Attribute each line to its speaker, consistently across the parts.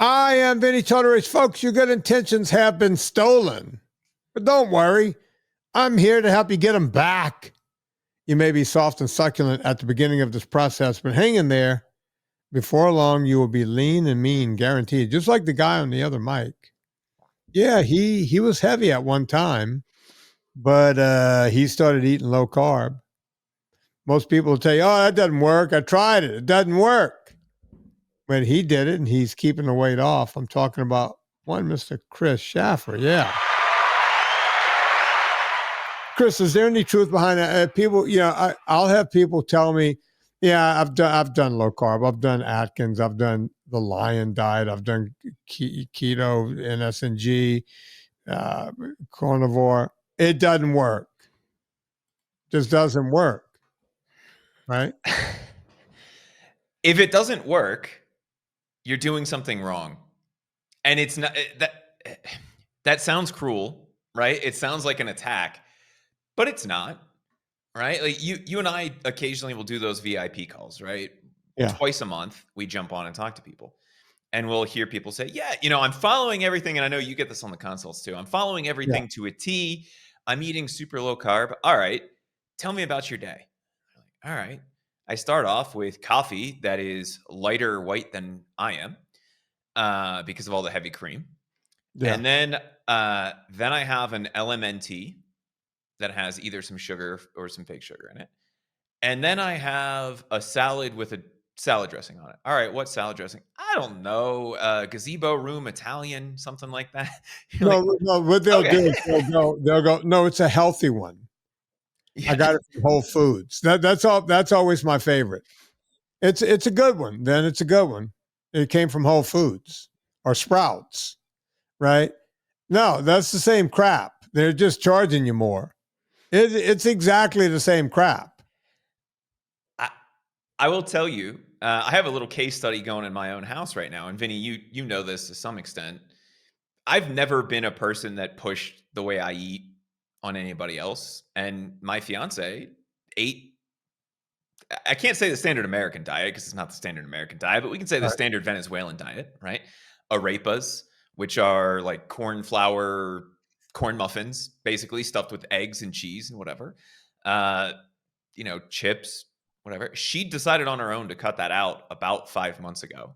Speaker 1: I am Vinnie Tortorich. Folks, your good intentions have been stolen. But don't worry, I'm here to help you get them back. You may be soft and succulent at the beginning of this process, but hang in there. Before long, you will be lean and mean, guaranteed. Just like the guy on the other mic. Yeah, he was heavy at one time, but he started eating low carb. Most people will tell you, oh, that doesn't work. I tried it. It doesn't work. But he did it, and he's keeping the weight off. I'm talking about one Mr. Chris Shaffer. Yeah. Chris, is there any truth behind that? People, I'll have people tell me, yeah, I've done low carb. I've done Atkins. I've done the Lion diet. I've done keto, NSNG, Carnivore. It doesn't work. Just doesn't work. Right?
Speaker 2: If it doesn't work, you're doing something wrong. And it's not that sounds cruel, right? It sounds like an attack, but it's not, right? Like you and I occasionally will do those VIP calls, right?
Speaker 1: Yeah.
Speaker 2: Twice a month, we jump on and talk to people. And we'll hear people say, yeah, I'm following everything. And I know you get this on the consults too. I'm following everything to a T. I'm eating super low carb. All right. Tell me about your day. All right. I start off with coffee that is lighter white than I am because of all the heavy cream. Yeah. And then I have an LMNT that has either some sugar or some fake sugar in it. And then I have a salad with a salad dressing on it. All right, what salad dressing? I don't know. Gazebo room Italian, something like that.
Speaker 1: No, what they'll do is they'll go, no, it's a healthy one. Yeah. I got it from Whole Foods. That's all. That's always my favorite. It's a good one. Then it's a good one. It came from Whole Foods or Sprouts, right? No, that's the same crap. They're just charging you more. It's exactly the same crap.
Speaker 2: I will tell you, I have a little case study going in my own house right now. And Vinny, you know this to some extent. I've never been a person that pushed the way I eat on anybody else. And my fiance ate, I can't say the standard American diet because it's not the standard American diet, but we can say the standard Venezuelan diet, right? Arepas, which are like corn flour, corn muffins, basically stuffed with eggs and cheese and whatever, chips, whatever. She decided on her own to cut that out about 5 months ago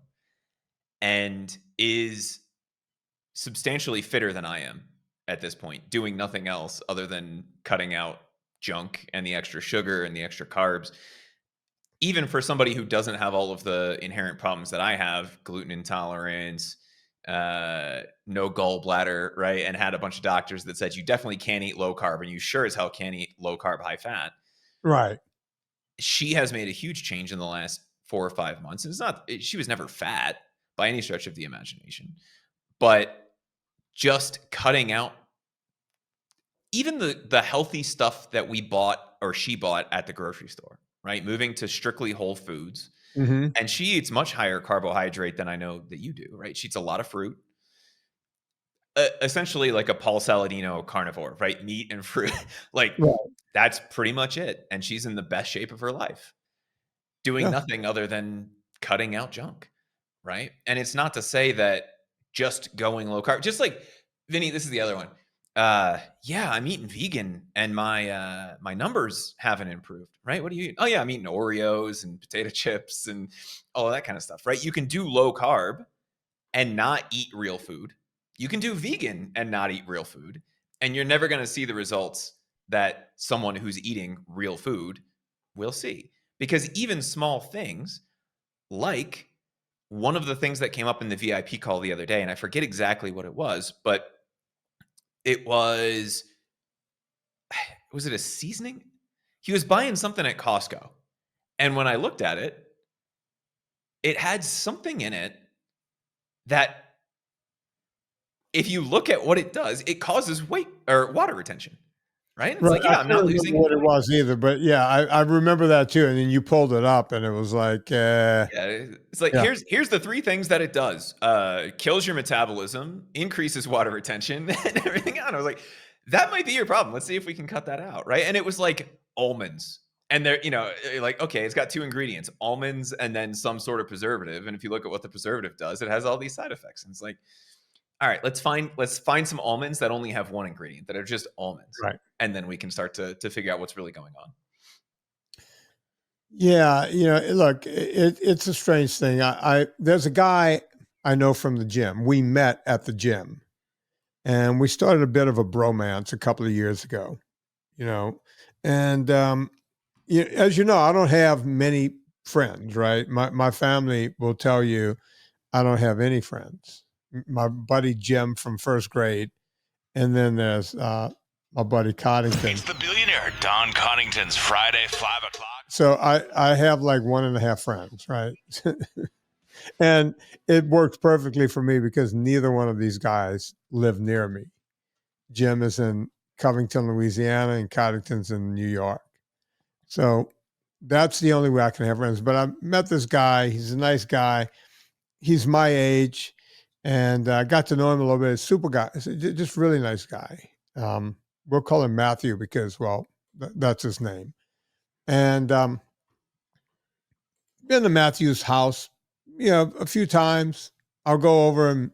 Speaker 2: and is substantially fitter than I am at this point, doing nothing else other than cutting out junk and the extra sugar and the extra carbs. Even for somebody who doesn't have all of the inherent problems that I have, gluten intolerance, no gallbladder, right? And had a bunch of doctors that said you definitely can't eat low carb and you sure as hell can't eat low carb, high fat.
Speaker 1: Right.
Speaker 2: She has made a huge change in the last 4 or 5 months. She was never fat by any stretch of the imagination, but just cutting out even the healthy stuff that we bought or she bought at the grocery store, right? Moving to strictly whole foods. Mm-hmm. And she eats much higher carbohydrate than I know that you do, right? She eats a lot of fruit. Essentially like a Paul Saladino carnivore, right? Meat and fruit. That's pretty much it. And she's in the best shape of her life, doing nothing other than cutting out junk, right? And it's not to say that just going low carb, just like Vinny, this is the other one. I'm eating vegan and my numbers haven't improved, right? What do you eat? Oh yeah, I'm eating Oreos and potato chips and all of that kind of stuff, right? You can do low carb and not eat real food. You can do vegan and not eat real food, and you're never going to see the results that someone who's eating real food will see. Because even small things, like one of the things that came up in the VIP call the other day, and I forget exactly what it was, but it was it a seasoning? He was buying something at Costco. And when I looked at it, it had something in it that if you look at what it does, it causes weight or water retention. Right? It's like, yeah, I'm not losing
Speaker 1: what it was either, but yeah, I remember that too. And then you pulled it up and it was like,
Speaker 2: it's like, here's the 3 things that it does. Kills your metabolism, increases water retention and everything else. I was like, that might be your problem. Let's see if we can cut that out. Right. And it was like almonds. And they're, like, okay, it's got 2 ingredients, almonds and then some sort of preservative. And if you look at what the preservative does, it has all these side effects. And it's like, all right, let's find some almonds that only have 1 ingredient, that are just almonds.
Speaker 1: Right.
Speaker 2: And then we can start to figure out what's really going on.
Speaker 1: Yeah, look, it's a strange thing. There's a guy I know from the gym. We met at the gym, and we started a bit of a bromance a couple of years ago. And as you know, I don't have many friends. Right, my family will tell you I don't have any friends. My buddy Jim from first grade, and then there's my buddy Coddington.
Speaker 3: It's the billionaire Don Coddington's Friday 5 o'clock.
Speaker 1: So I have like 1.5 friends, right? And it works perfectly for me because neither one of these guys live near me. Jim is in Covington, Louisiana, and Coddington's in New York. So that's the only way I can have friends. But I met this guy. He's a nice guy. He's my age, and I got to know him a little bit. Super guy, just really nice guy. We'll call him Matthew because, well, that's his name. And been to Matthew's house, a few times. I'll go over and,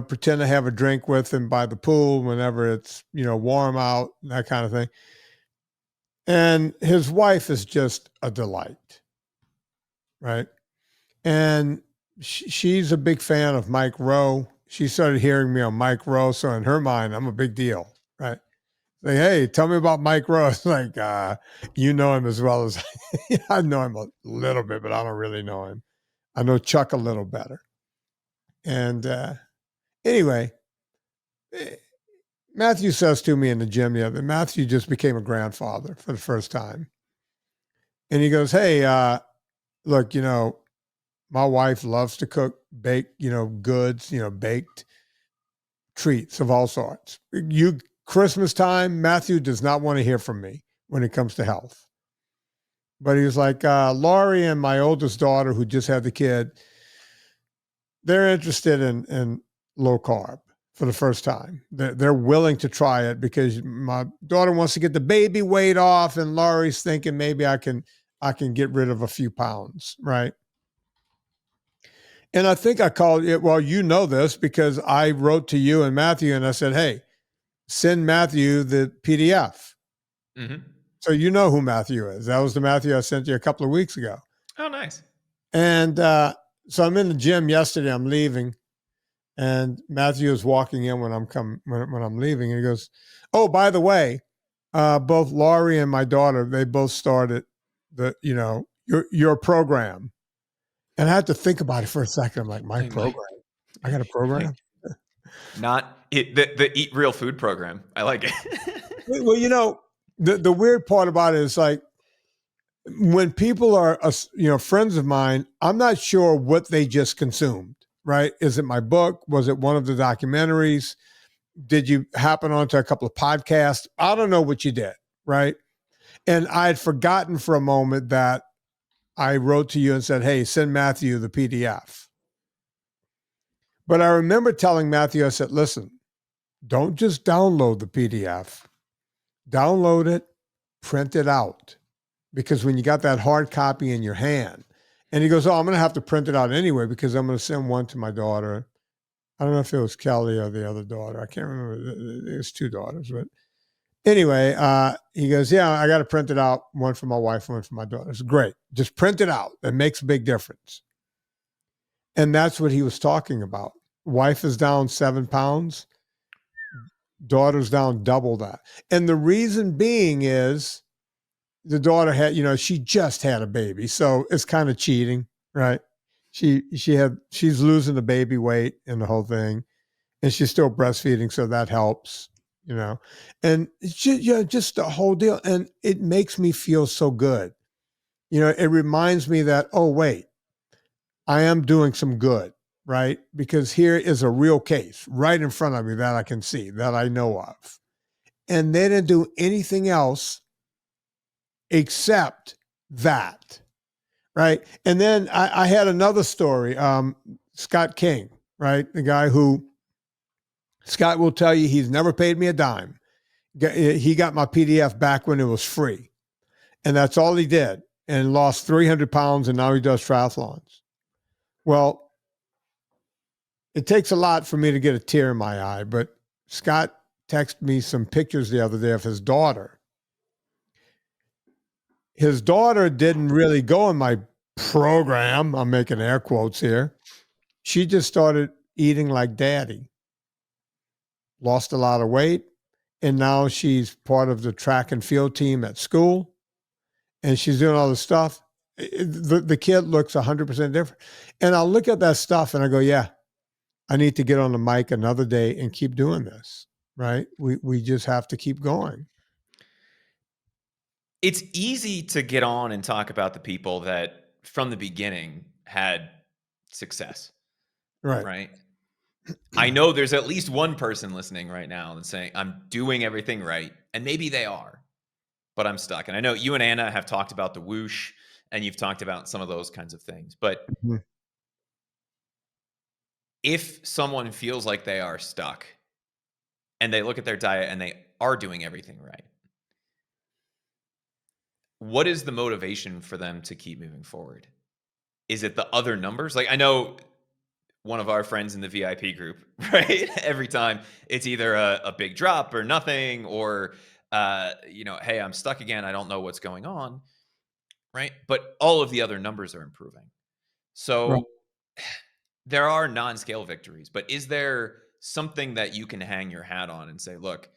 Speaker 1: pretend to have a drink with him by the pool whenever it's, warm out, that kind of thing. And his wife is just a delight, right? And she's a big fan of Mike Rowe. She started hearing me on Mike Rowe, so in her mind, I'm a big deal, right? Like, hey, tell me about Mike Rowe. It's like, you know him as well as I know him a little bit, but I don't really know him. I know Chuck a little better. And anyway, Matthew says to me in the gym the other, Matthew just became a grandfather for the first time. And he goes, hey, look, my wife loves to cook, bake, goods, baked treats of all sorts. Christmas time, Matthew does not want to hear from me when it comes to health. But he was like, Laurie and my oldest daughter, who just had the kid, they're interested in low carb for the first time. They're willing to try it because my daughter wants to get the baby weight off, and Laurie's thinking maybe I can get rid of a few pounds, right? And I think I called it, well, you know this because I wrote to you and Matthew and I said, hey, send Matthew the PDF.
Speaker 2: Mm-hmm.
Speaker 1: So you know who Matthew is. That was the Matthew I sent you a couple of weeks ago.
Speaker 2: Oh, nice.
Speaker 1: And so I'm in the gym yesterday. I'm leaving, and Matthew is walking in when I'm leaving, and he goes, "Oh, by the way, both Laurie and my daughter, they both started your program." And I had to think about it for a second. I'm like, my program? I got a program?
Speaker 2: Not the Eat Real Food program. I like it.
Speaker 1: Well, the weird part about it is like when people are, friends of mine, I'm not sure what they just consumed, right? Is it my book? Was it one of the documentaries? Did you happen onto a couple of podcasts? I don't know what you did, right? And I had forgotten for a moment that I wrote to you and said, hey, send Matthew the PDF. But I remember telling Matthew, I said, listen, don't just download the PDF. Download it, print it out. Because when you got that hard copy in your hand, and he goes, oh, I'm going to have to print it out anyway because I'm going to send one to my daughter. I don't know if it was Kelly or the other daughter. I can't remember. There's 2 daughters. But anyway, he goes, yeah, I got to print it out. One for my wife, one for my daughter. It's great. Just print it out. It makes a big difference. And that's what he was talking about. Wife is down 7 pounds. Daughter's down double that. And the reason being is the daughter had, she just had a baby. So it's kind of cheating, right? She's losing the baby weight and the whole thing. And she's still breastfeeding. So that helps, and it's just the whole deal. And it makes me feel so good. It reminds me that, oh, wait, I am doing some good, right? Because here is a real case right in front of me that I can see, that I know of. And they didn't do anything else except that, right? And then I had another story, Scott King, right? The guy who, Scott will tell you he's never paid me a dime. He got my PDF back when it was free. And that's all he did, and lost 300 pounds, and now he does triathlons. Well, it takes a lot for me to get a tear in my eye, but Scott texted me some pictures the other day of his daughter. His daughter didn't really go in my program. I'm making air quotes here. She just started eating like daddy, lost a lot of weight, and now she's part of the track and field team at school, and she's doing all this stuff. The kid looks 100% different. And I'll look at that stuff and I go, yeah, I need to get on the mic another day and keep doing this, right? We just have to keep going.
Speaker 2: It's easy to get on and talk about the people that from the beginning had success, right? I know there's at least one person listening right now that's saying, I'm doing everything right. And maybe they are, but I'm stuck. And I know you and Anna have talked about the whoosh, and you've talked about some of those kinds of things. But if someone feels like they are stuck and they look at their diet and they are doing everything right, what is the motivation for them to keep moving forward? Is it the other numbers? Like, I know one of our friends in the VIP group, right? Every time it's either a big drop or nothing, or, hey, I'm stuck again. I don't know what's going on. Right. But all of the other numbers are improving. So there are non-scale victories, but is there something that you can hang your hat on and say, look,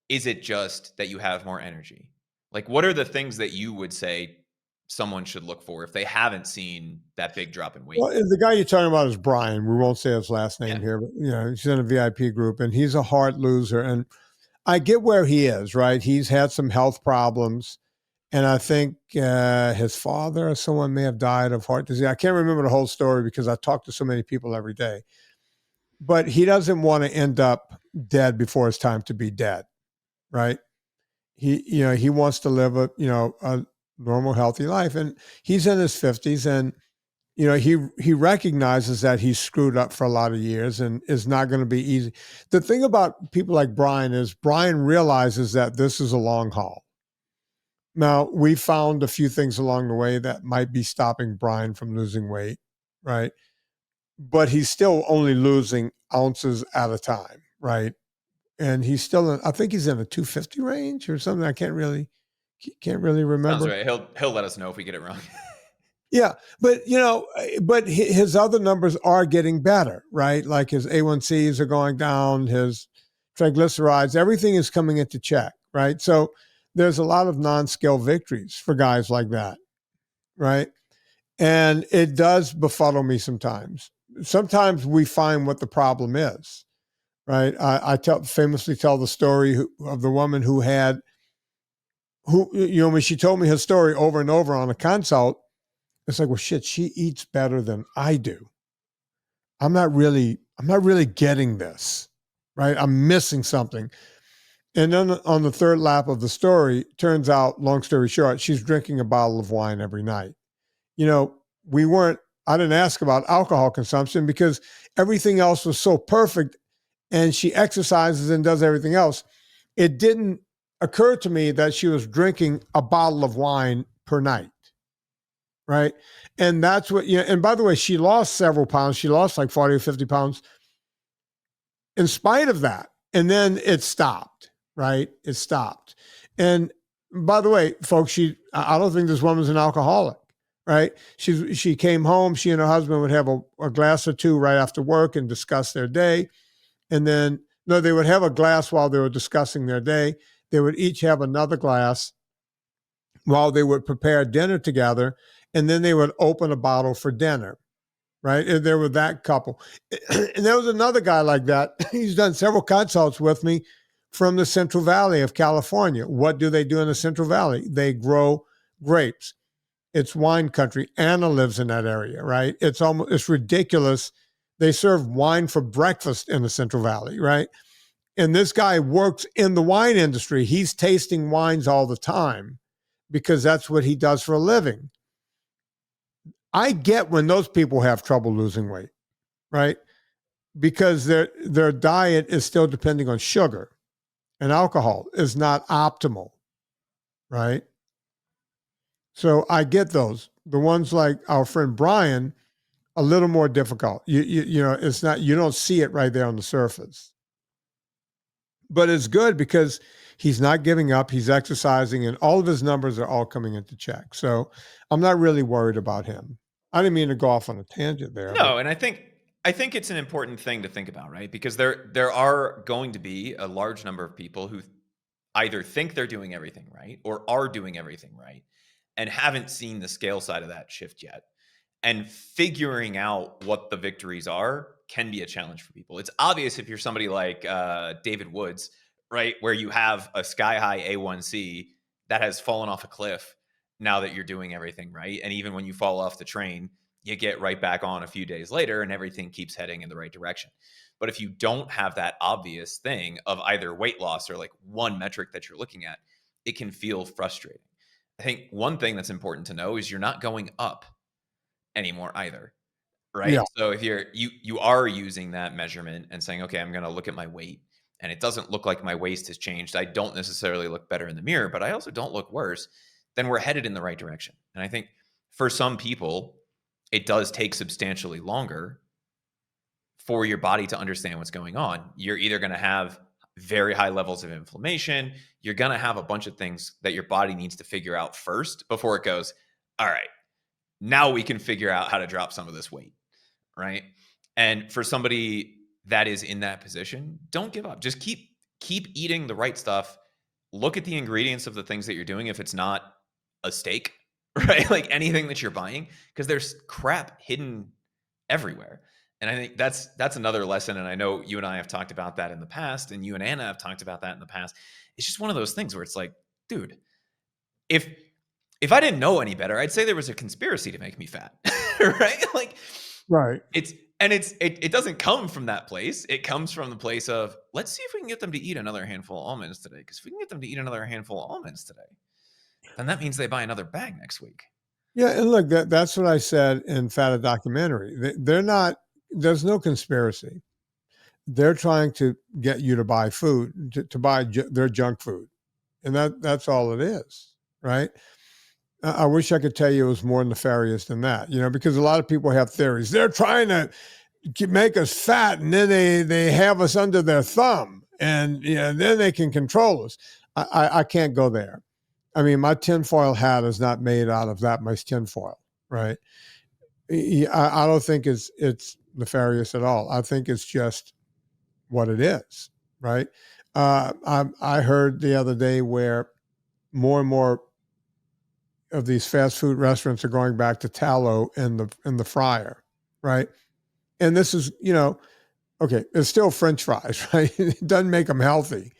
Speaker 2: is it just that you have more energy? Like, what are the things that you would say someone should look for if they haven't seen that big drop in weight?
Speaker 1: Well, the guy you're talking about is Brian. We won't say his last name here, but he's in a VIP group, and he's a hard loser. And I get where he is, right? He's had some health problems. And I think his father or someone may have died of heart disease. I can't remember the whole story because I talk to so many people every day. But he doesn't want to end up dead before it's time to be dead, right? He wants to live a normal, healthy life, and he's in his 50s, and he recognizes that he's screwed up for a lot of years and is not going to be easy. The thing about people like Brian is Brian realizes that this is a long haul. Now, we found a few things along the way that might be stopping Brian from losing weight, right? But he's still only losing ounces at a time, right? And he's still I think he's in a 250 range or something. I can't really remember.
Speaker 2: Sounds right. He'll let us know if we get it wrong.
Speaker 1: Yeah, but his other numbers are getting better, right? Like his A1Cs are going down, his triglycerides, everything is coming into check, right? So there's a lot of non-scale victories for guys like that, right? And it does befuddle me sometimes. Sometimes we find what the problem is, right? I famously tell the story of the woman when she told me her story over and over on a consult, it's like, well, shit, she eats better than I do. I'm not really getting this, right? I'm missing something. And then on the third lap of the story, turns out, long story short, she's drinking a bottle of wine every night. I didn't ask about alcohol consumption because everything else was so perfect, and she exercises and does everything else. It didn't occur to me that she was drinking a bottle of wine per night. Right. And that's what, and by the way, she lost several pounds. She lost like 40 or 50 pounds in spite of that. And then it stopped, right? It stopped. And by the way, folks, I don't think this woman's an alcoholic, right? She came home, she and her husband would have a glass or two right after work and discuss their day. And then, no, they would have a glass while they were discussing their day. They would each have another glass while they would prepare dinner together. And then they would open a bottle for dinner, right? And there were that couple. And there was another guy like that. He's done several consults with me from the Central Valley of California. What do they do in the Central Valley? They grow grapes. It's wine country. Anna lives in that area, right? It's ridiculous. They serve wine for breakfast in the Central Valley, right? And this guy works in the wine industry. He's tasting wines all the time because that's what he does for a living. I get when those people have trouble losing weight, right? Because their diet is still depending on sugar, and alcohol is not optimal, right? So I get those. The ones like our friend Brian, a little more difficult. You know, it's not, you don't see it right there on the surface. But it's good because he's not giving up, he's exercising, and all of his numbers are all coming into check. So I'm not really worried about him. I didn't mean to go off on a tangent there, but
Speaker 2: No, and I think it's an important thing to think about, right? Because there are going to be a large number of people who either think they're doing everything right or are doing everything right and haven't seen the scale side of that shift yet. And figuring out what the victories are can be a challenge for people. It's obvious if you're somebody like David Woods, right, where you have a sky high A1C that has fallen off a cliff now that you're doing everything right. And even when you fall off the train, you get right back on a few days later and everything keeps heading in the right direction. But if you don't have that obvious thing of either weight loss or like one metric that you're looking at, it can feel frustrating. I think one thing that's important to know is you're not going up anymore either, right?
Speaker 1: yeah.
Speaker 2: So if you are using that measurement and saying, okay, I'm going to look at my weight and it doesn't look like my waist has changed. I don't necessarily look better in the mirror, but I also don't look worse. Then we're headed in the right direction. And I think for some people, it does take substantially longer for your body to understand what's going on. You're either going to have very high levels of inflammation. You're going to have a bunch of things that your body needs to figure out first before it goes, all right, now we can figure out how to drop some of this weight, right? And for somebody that is in that position, don't give up. Just keep eating the right stuff. Look at the ingredients of the things that you're doing if it's not a steak, right? Like anything that you're buying, because there's crap hidden everywhere. And I think that's another lesson. And I know you and I have talked about that in the past, and you and Anna have talked about that in the past. It's just one of those things where it's like, dude, if I didn't know any better, I'd say there was a conspiracy to make me fat, right? Like,
Speaker 1: Right.
Speaker 2: it doesn't come from that place. It comes from the place of, let's see if we can get them to eat another handful of almonds today. Because if we can get them to eat another handful of almonds today, then that means they buy another bag next week.
Speaker 1: Yeah, and look, that's what I said in Fat Documentary. They're not. There's no conspiracy. They're trying to get you to buy food, to buy their junk food, and that's all it is, right? I wish I could tell you it was more nefarious than that, you know, because a lot of people have theories. They're trying to make us fat, and then they have us under their thumb, and then they can control us. I can't go there. I mean, my tinfoil hat is not made out of that much tinfoil, right? I don't think it's nefarious at all. I think it's just what it is, right? I heard the other day where more and more of these fast food restaurants are going back to tallow in the fryer, right? And this is, okay, it's still French fries, right? It doesn't make them healthy,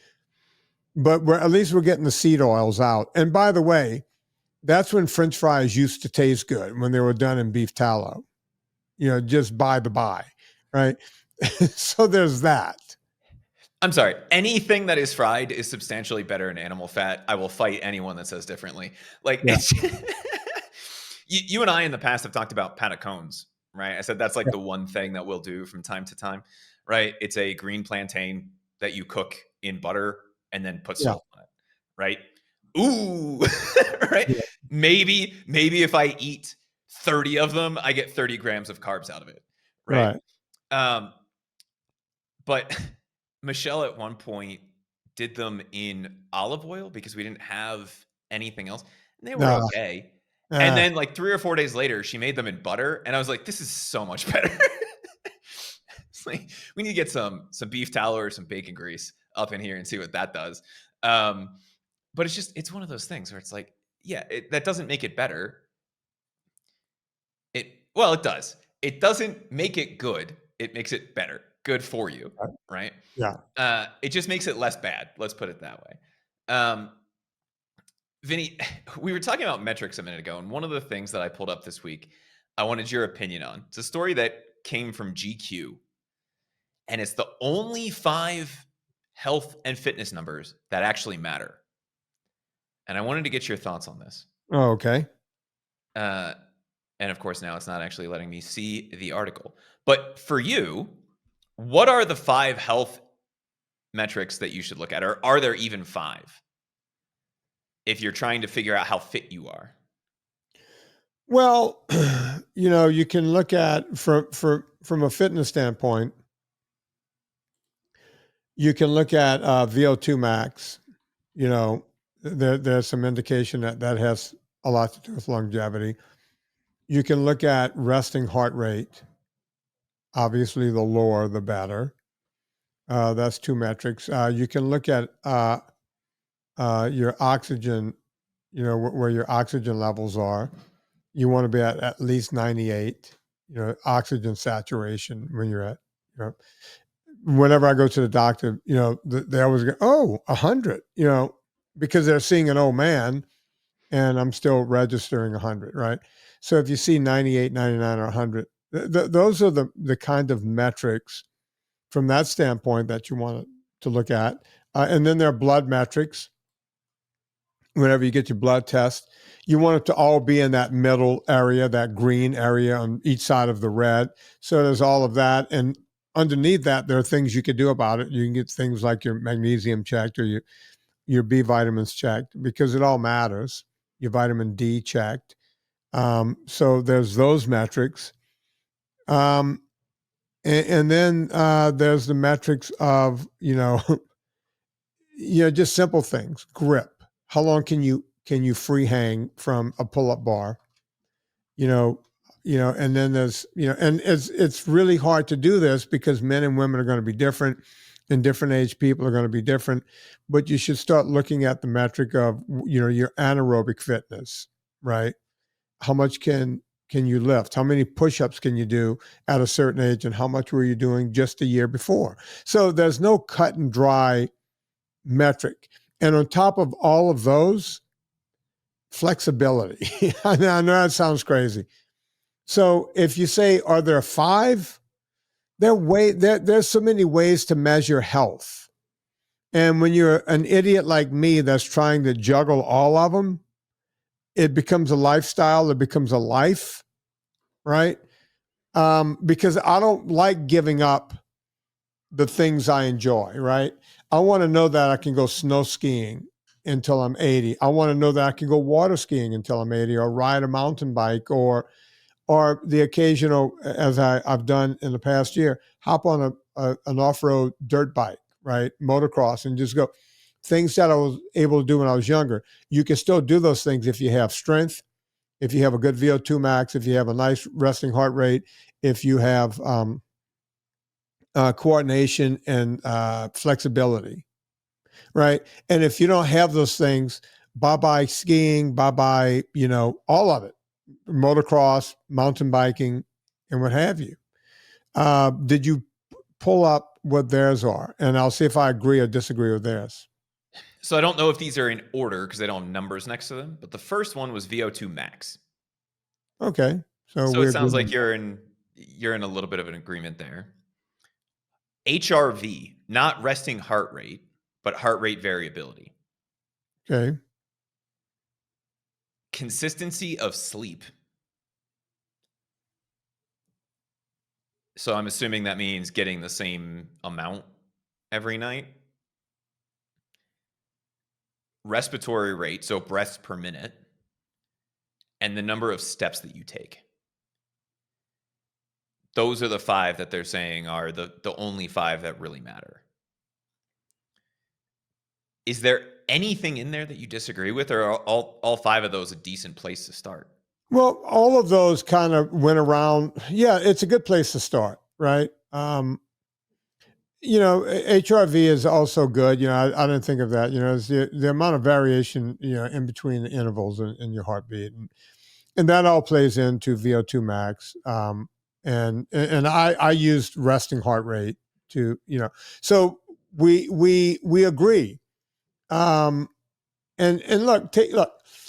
Speaker 1: but at least we're getting the seed oils out. And by the way, that's when French fries used to taste good, when they were done in beef tallow, just by the by, right? So there's that.
Speaker 2: I'm sorry. Anything that is fried is substantially better in animal fat. I will fight anyone that says differently. Like,
Speaker 1: Yeah.
Speaker 2: it's you and I in the past have talked about patacones, right? I said that's like the one thing that we'll do from time to time, right? It's a green plantain that you cook in butter and then put salt on it, right? Ooh, right?
Speaker 1: Yeah.
Speaker 2: Maybe if I eat 30 of them, I get 30 grams of carbs out of it, right? But Michelle at one point did them in olive oil because we didn't have anything else. And they were okay. And then like 3 or 4 days later, she made them in butter. And I was like, this is so much better. It's like, we need to get some beef tallow or some bacon grease up in here and see what that does. But it's one of those things where it's like, yeah, that doesn't make it better. It does. It doesn't make it good. It makes it better. Good for you, right?
Speaker 1: Yeah.
Speaker 2: It just makes it less bad. Let's put it that way. Vinnie, we were talking about metrics a minute ago, and one of the things that I pulled up this week, I wanted your opinion on. It's a story that came from GQ, and it's the only 5 health and fitness numbers that actually matter. And I wanted to get your thoughts on this.
Speaker 1: Oh, okay.
Speaker 2: And of course, now it's not actually letting me see the article. But for you, what are the 5 health metrics that you should look at? Or are there even 5? If you're trying to figure out how fit you are.
Speaker 1: Well, you can look at from a fitness standpoint, you can look at VO2 max. There's some indication that has a lot to do with longevity. You can look at resting heart rate. Obviously, the lower, the better. That's two metrics. You can look at your oxygen, where your oxygen levels are. You want to be at least 98, oxygen saturation when you're at, whenever I go to the doctor, they always go, oh, 100, because they're seeing an old man and I'm still registering 100, right? So if you see 98, 99, or 100, those are the kind of metrics from that standpoint that you want to look at. And then there are blood metrics. Whenever you get your blood test, you want it to all be in that middle area, that green area on each side of the red. So there's all of that. And underneath that, there are things you could do about it. You can get things like your magnesium checked or your B vitamins checked, because it all matters. Your vitamin D checked. So there's those metrics. And then there's the metrics of, just simple things. Grip. How long can you free hang from a pull-up bar? And then there's, and it's really hard to do this because men and women are going to be different, and different age people are going to be different. But you should start looking at the metric of, your anaerobic fitness, right? How much can you lift? How many push-ups can you do at a certain age, and how much were you doing just a year before? So there's no cut and dry metric. And on top of all of those, flexibility. I know that sounds crazy. So if you say, are there 5? There's so many ways to measure health. And when you're an idiot like me that's trying to juggle all of them, it becomes a lifestyle. It becomes a life, right? Because I don't like giving up the things I enjoy, right? I want to know that I can go snow skiing until I'm 80. I want to know that I can go water skiing until I'm 80, or ride a mountain bike, or the occasional, as I've done in the past year, hop on an off-road dirt bike, right? Motocross, and just go. Things that I was able to do when I was younger. You can still do those things if you have strength, if you have a good VO2 max, if you have a nice resting heart rate, if you have coordination and flexibility, right? And if you don't have those things, bye-bye skiing, bye-bye, all of it, motocross, mountain biking, and what have you. Did you pull up what theirs are? And I'll see if I agree or disagree with theirs.
Speaker 2: So I don't know if these are in order because they don't have numbers next to them, but the first one was VO2 max.
Speaker 1: Okay.
Speaker 2: So it sounds like you're in a little bit of an agreement there. HRV, not resting heart rate, but heart rate variability.
Speaker 1: Okay.
Speaker 2: Consistency of sleep. So I'm assuming that means getting the same amount every night. Respiratory rate, so breaths per minute, and the number of steps that you take. Those are the 5 that they're saying are the only 5 that really matter. Is there anything in there that you disagree with, or are all 5 of those a decent place to start?
Speaker 1: Well, all of those kind of went around. Yeah, it's a good place to start, right? HRV is also good. I didn't think of that. It's the amount of variation, in between the intervals in your heartbeat. And that all plays into VO2 max. And I used resting heart rate to, so we agree. And look,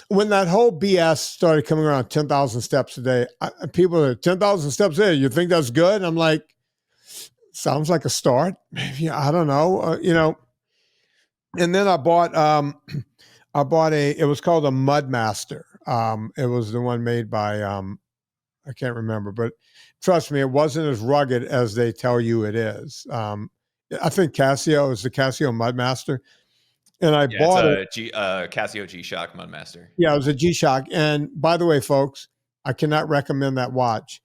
Speaker 1: when that whole BS started coming around, 10,000 steps a day, people are 10,000 steps a day. You think that's good? And I'm like, sounds like a start. Maybe, I don't know, And then I bought it was called a Mudmaster. It was the one made by, I can't remember, but trust me, it wasn't as rugged as they tell you it is. I think Casio is the Casio Mudmaster. And I bought it.
Speaker 2: Casio G-Shock Mudmaster.
Speaker 1: Yeah, it was a G-Shock. And by the way, folks, I cannot recommend that watch.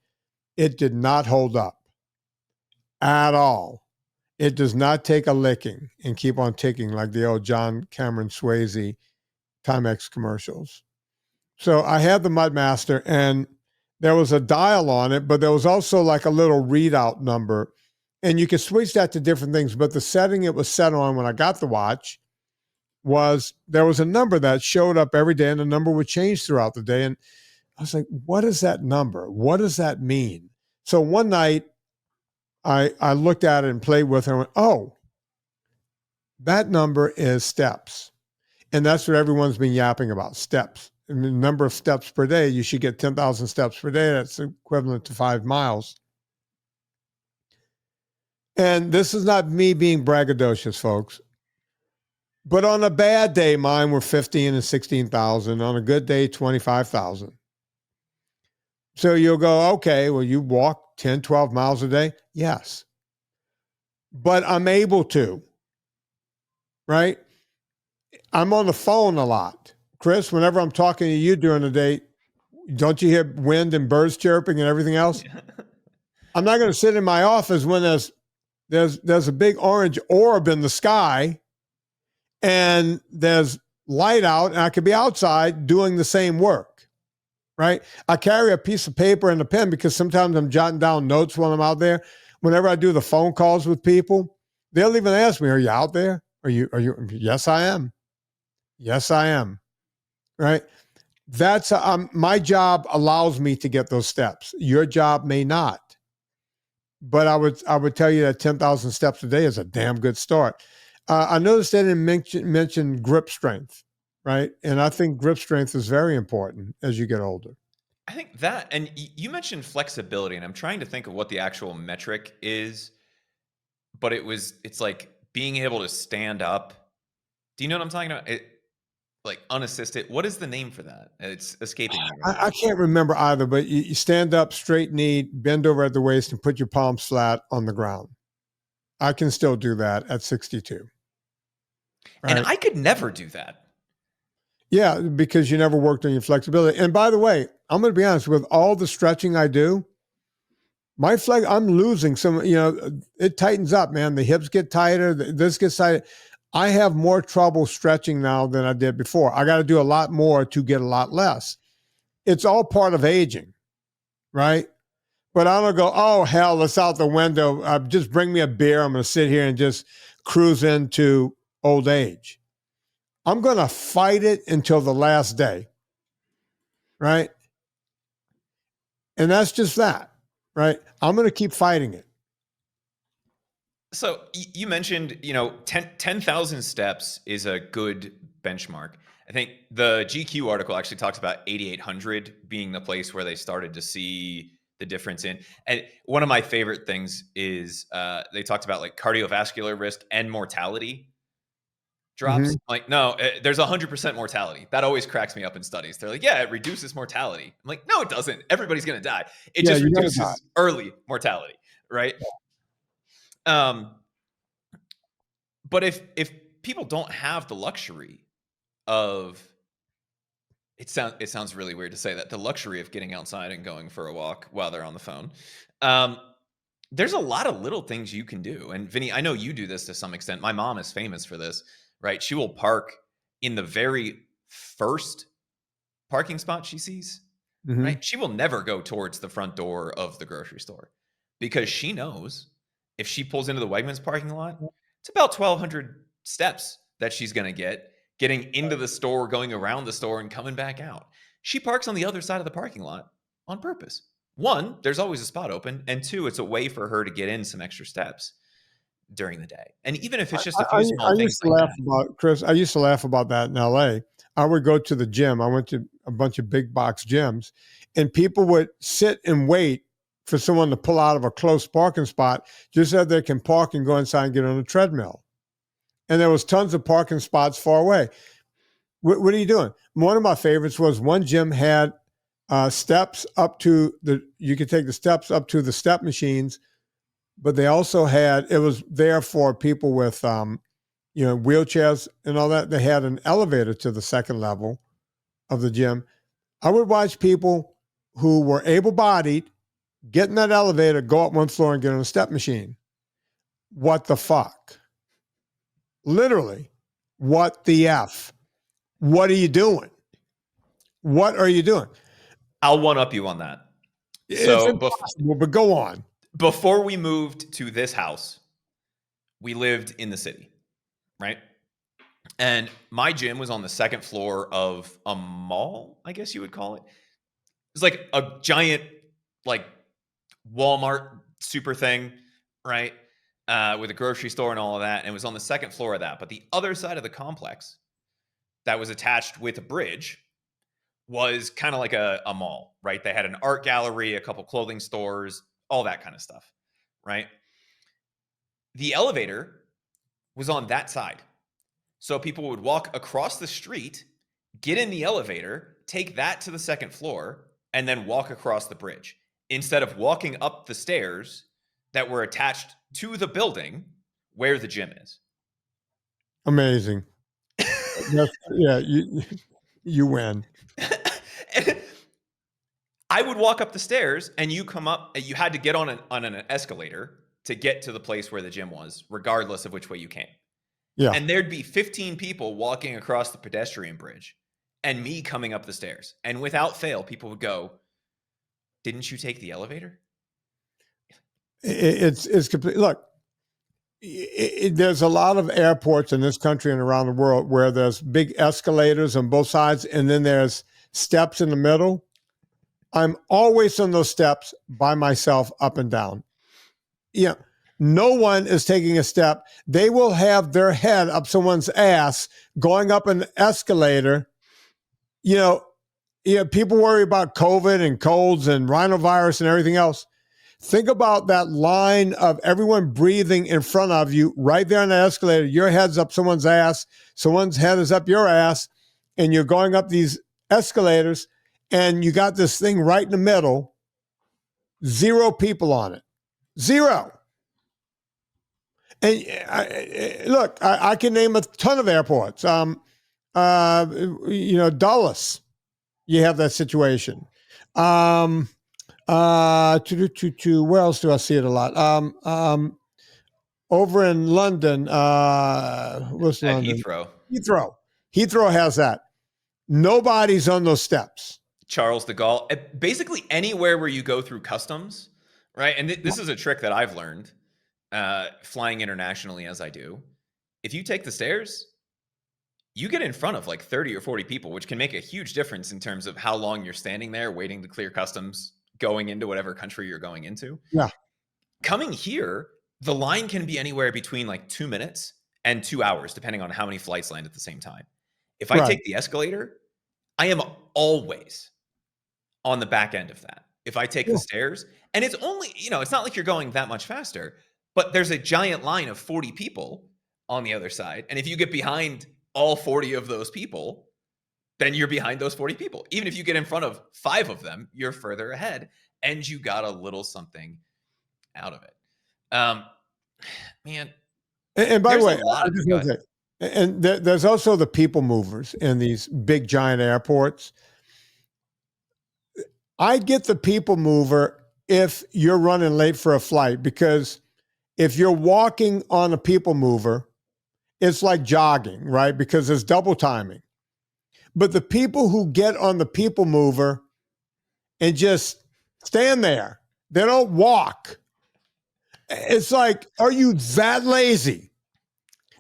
Speaker 1: It did not hold up at all. It does not take a licking and keep on ticking like the old John Cameron Swayze Timex commercials. So I had the Mudmaster, and there was a dial on it, but there was also like a little readout number. And you could switch that to different things. But the setting it was set on when I got the watch was there was a number that showed up every day, and the number would change throughout the day. And I was like, what is that number? What does that mean? So one night I looked at it and played with it and went, oh, that number is steps. And that's what everyone's been yapping about, steps. And the number of steps per day, you should get 10,000 steps per day. That's equivalent to 5 miles. And this is not me being braggadocious, folks. But on a bad day, mine were 15 and 16,000. On a good day, 25,000. So you'll go, okay, well, you walk 10, 12 miles a day? Yes. But I'm able to, right? I'm on the phone a lot. Chris, whenever I'm talking to you during the day, don't you hear wind and birds chirping and everything else? I'm not going to sit in my office when there's a big orange orb in the sky and there's light out, and I could be outside doing the same work, right? I carry a piece of paper and a pen because sometimes I'm jotting down notes while I'm out there. Whenever I do the phone calls with people, they'll even ask me, are you out there? Are you? Yes, I am. Yes, I am. Right? That's my job allows me to get those steps. Your job may not. But I would tell you that 10,000 steps a day is a damn good start. I noticed they didn't mention grip strength, right? And I think grip strength is very important as you get older.
Speaker 2: I think that, and you mentioned flexibility, and I'm trying to think of what the actual metric is, but it's like being able to stand up. Do you know what I'm talking about? Like unassisted. What is the name for that? It's escaping me. Right
Speaker 1: I can't remember either, but you stand up, straight knee, bend over at the waist, and put your palms flat on the ground. I can still do that at 62. Right?
Speaker 2: And I could never do that.
Speaker 1: Yeah, because you never worked on your flexibility. And by the way, I'm going to be honest, with all the stretching I do, I'm losing some, it tightens up, man. The hips get tighter. This gets tighter. I have more trouble stretching now than I did before. I got to do a lot more to get a lot less. It's all part of aging, right? But I don't go, oh, hell, it's out the window. Just bring me a beer. I'm going to sit here and just cruise into old age. I'm going to fight it until the last day, right? And that's just that, right? I'm going to keep fighting it.
Speaker 2: So you mentioned, 10,000 steps is a good benchmark. I think the GQ article actually talks about 8,800 being the place where they started to see the difference in. And one of my favorite things is they talked about like cardiovascular risk and mortality drops.
Speaker 1: Mm-hmm.
Speaker 2: Like, no, there's 100% mortality. That always cracks me up in studies. They're like, yeah, it reduces mortality. I'm like, no, it doesn't. Everybody's going to die. It just reduces early mortality, right? But if people don't have the luxury of, it sounds really weird to say that, the luxury of getting outside and going for a walk while they're on the phone, there's a lot of little things you can do. And Vinnie, I know you do this to some extent. My mom is famous for this, right? She will park in the very first parking spot she sees, right? She will never go towards the front door of the grocery store because she knows if she pulls into the Wegmans parking lot, it's about 1,200 steps that she's going to getting into the store, going around the store, and coming back out. She parks on the other side of the parking lot on purpose. One, there's always a spot open. And two, it's a way for her to get in some extra steps during the day. And even if it's just a few small things like that.
Speaker 1: Chris, I used to laugh about that in LA. I would go to the gym. I went to a bunch of big box gyms, and people would sit and wait for someone to pull out of a close parking spot just so they can park and go inside and get on a treadmill. And there was tons of parking spots far away. What are you doing? One of my favorites was one gym had steps up to you could take the steps up to the step machines, but they also had, it was there for people with, wheelchairs and all that. They had an elevator to the second level of the gym. I would watch people who were able-bodied get in that elevator, go up one floor and get on a step machine. What the fuck? Literally, what the F? What are you doing? What are you doing?
Speaker 2: I'll one-up you on that.
Speaker 1: It's
Speaker 2: So
Speaker 1: impossible, but go on.
Speaker 2: Before we moved to this house, we lived in the city, right? And my gym was on the second floor of a mall, I guess you would call it. It's like a giant, like Walmart super thing, right? With a grocery store and all of that. And it was on the second floor of that. But the other side of the complex that was attached with a bridge was kind of like a mall, right? They had an art gallery, a couple clothing stores, all that kind of stuff, right? The elevator was on that side. So people would walk across the street, get in the elevator, take that to the second floor, and then walk across the bridge instead of walking up the stairs that were attached to the building where the gym is.
Speaker 1: Amazing. Yeah, you win.
Speaker 2: I would walk up the stairs and you come up, you had to get on an escalator to get to the place where the gym was, regardless of which way you came.
Speaker 1: Yeah.
Speaker 2: And there'd be 15 people walking across the pedestrian bridge and me coming up the stairs. And without fail, people would go, "Didn't you take the elevator?"
Speaker 1: It's complete. Look, there's a lot of airports in this country and around the world where there's big escalators on both sides, and then there's steps in the middle. I'm always on those steps by myself, up and down. Yeah, no one is taking a step. They will have their head up someone's ass going up an escalator. People worry about COVID and colds and rhinovirus and everything else. Think about that line of everyone breathing in front of you right there on the escalator. Your head's up someone's ass. Someone's head is up your ass. And you're going up these escalators and you got this thing right in the middle. 0 people on it. 0. And look, I can name a ton of airports. Dulles, you have that situation. Where else do I see it a lot? Over in London, what's London? Heathrow has that. Nobody's on those steps.
Speaker 2: Charles de Gaulle, basically anywhere where you go through customs, right? And this is a trick that I've learned flying internationally as I do. If you take the stairs, you get in front of like 30 or 40 people, which can make a huge difference in terms of how long you're standing there waiting to clear customs, going into whatever country you're going into.
Speaker 1: Yeah.
Speaker 2: Coming here, the line can be anywhere between like 2 minutes and 2 hours, depending on how many flights land at the same time. If I take the escalator, I am always on the back end of that. If I take the stairs, and it's only, it's not like you're going that much faster, but there's a giant line of 40 people on the other side. And if you get behind all 40 of those people, then you're behind those 40 people. Even if you get in front of 5 of them, you're further ahead and you got a little something out of it. Man.
Speaker 1: And by the way, there's also the people movers in these big giant airports. I get the people mover if you're running late for a flight, because if you're walking on a people mover, it's like jogging, right? Because there's double timing. But the people who get on the people mover and just stand there, they don't walk. It's like, are you that lazy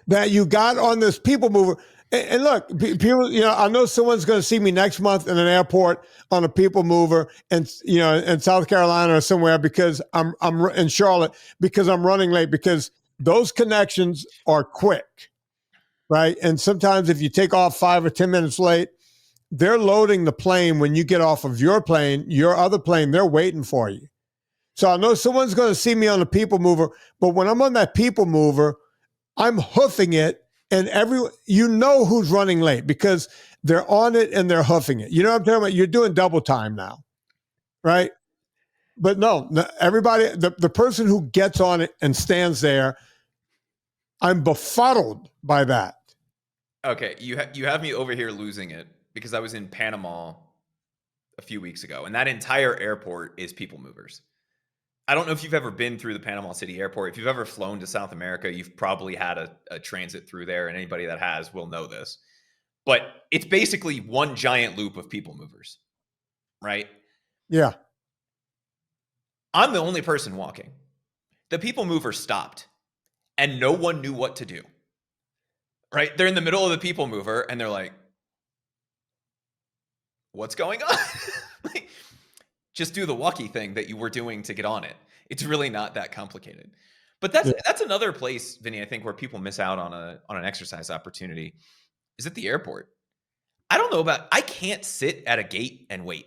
Speaker 1: that you got on this people mover? And look, people, I know someone's going to see me next month in an airport on a people mover, and in South Carolina or somewhere, because I'm in Charlotte, because I'm running late, because those connections are quick, right? And sometimes if you take off 5 or 10 minutes late, they're loading the plane. When you get off of your plane, your other plane, they're waiting for you. So I know someone's going to see me on the people mover, but when I'm on that people mover, I'm hoofing it, and who's running late because they're on it and they're hoofing it. You know what I'm talking about? You're doing double time now, right? But no, everybody, the person who gets on it and stands there, I'm befuddled by that.
Speaker 2: Okay, you have me over here losing it, because I was in Panama a few weeks ago, and that entire airport is people movers. I don't know if you've ever been through the Panama City airport. If you've ever flown to South America, you've probably had a transit through there, and anybody that has will know this. But it's basically one giant loop of people movers, right?
Speaker 1: Yeah.
Speaker 2: I'm the only person walking. The people mover stopped, and no one knew what to do, right? They're in the middle of the people mover, and they're like, what's going on? Like, just do the walkie thing that you were doing to get on it. It's really not that complicated. But that's another place, Vinny, I think, where people miss out on an exercise opportunity is at the airport. I can't sit at a gate and wait.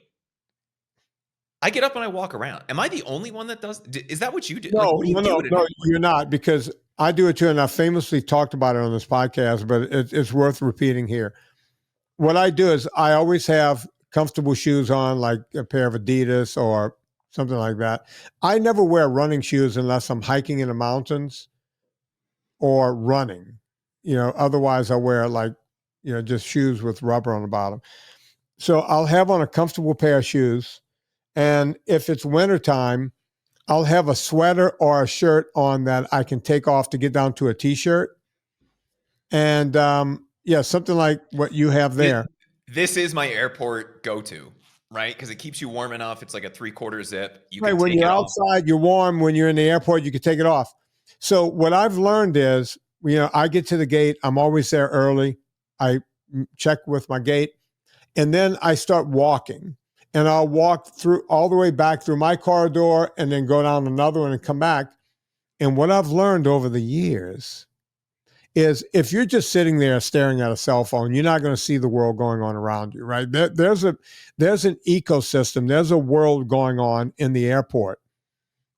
Speaker 2: I get up and I walk around. Am I the only one that does? Is that what you do?
Speaker 1: No,
Speaker 2: Like,
Speaker 1: no, you're not, because I do it too, and I famously talked about it on this podcast, but it's worth repeating here. What I do is I always have comfortable shoes on, like a pair of Adidas or something like that. I never wear running shoes unless I'm hiking in the mountains or running. Otherwise I wear just shoes with rubber on the bottom. So I'll have on a comfortable pair of shoes. And if it's wintertime, I'll have a sweater or a shirt on that I can take off to get down to a t-shirt. And something like what you have there.
Speaker 2: This is my airport go-to, right? Because it keeps you warm enough. It's like a 3/4 zip.
Speaker 1: Right, when you're outside, you're warm. When you're in the airport, you can take it off. So what I've learned is, I get to the gate. I'm always there early. I check with my gate. And then I start walking. And I'll walk through all the way back through my corridor and then go down another one and come back. And what I've learned over the years is if you're just sitting there staring at a cell phone, you're not going to see the world going on around you, right? There's an ecosystem. There's a world going on in the airport.